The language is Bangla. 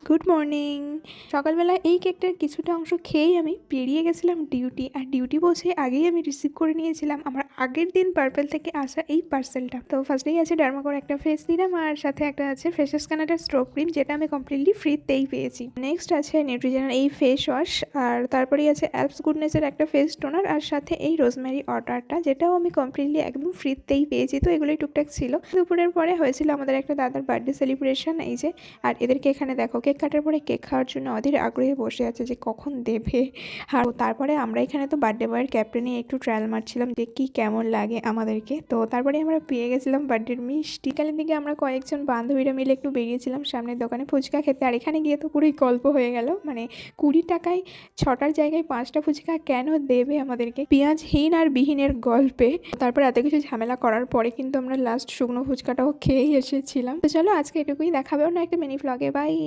Good morning. সকালবেলা এই কেকটার কিছুটা অংশ খেয়েই আমি বেরিয়ে গেছিলাম ডিউটি। আর ডিউটি পৌঁছে আগেই আমি রিসিভ করে নিয়েছিলাম আমার আগের দিন পার্পেল থেকে আসা এই পার্সেলটা। তো ফার্স্টেই আছে ডার্মাকোর একটা ফেস সিরাম, আর সাথে একটা আছে ফ্রেশেস কানাডার স্ট্রো ক্রিম, যেটা আমি কমপ্লিটলি ফ্রিতেই পেয়েছি। নেক্সট আছে নিউট্রিজেনার এই ফেস ওয়াশ, আর তারপরেই আছে অ্যালপস গুডনেসের একটা ফেস টোনার, আর সাথে এই রোজমেরি ওয়াটারটা, যেটাও আমি কমপ্লিটলি একদম ফ্রিতেই পেয়েছি। তো এগুলোই টুকটাক ছিল। দুপুরের পরে হয়েছিল আমাদের একটা দাদার বার্থডে সেলিব্রেশন, এই যে। আর এদেরকে এখানে দেখো কেক কাটার পরে কেক খাওয়ার জন্য অধীর আগ্রহে বসে আছে যে কখন দেবে। আর তারপরে আমরা এখানে তো বার্থডে বয়ের ক্যাপটা নিয়ে একটু ট্রায়াল মারছিলাম যে কি কেমন লাগে আমাদেরকে। তো তারপরে আমরা পেয়ে গেছিলাম বার্থডের মিষ্টি। কালের দিকে আমরা কয়েকজন বান্ধবীরা মিলে একটু বেরিয়েছিলাম সামনের দোকানে ফুচকা খেতে। আর এখানে গিয়ে তো পুরোই গল্প হয়ে গেল, মানে 20 টাকায় 6টার জায়গায় 5টা ফুচকা কেন দেবে আমাদেরকে, পেঁয়াজহীন আর বিহীনের গল্পে। তারপর এত কিছু ঝামেলা করার পরে কিন্তু আমরা লাস্ট শুকনো ফুচকাটাও খেয়েই এসেছিলাম। তো চলো আজকে এটুকুই, দেখাবে অন্য একটা মিনি ভ্লগে। বাই।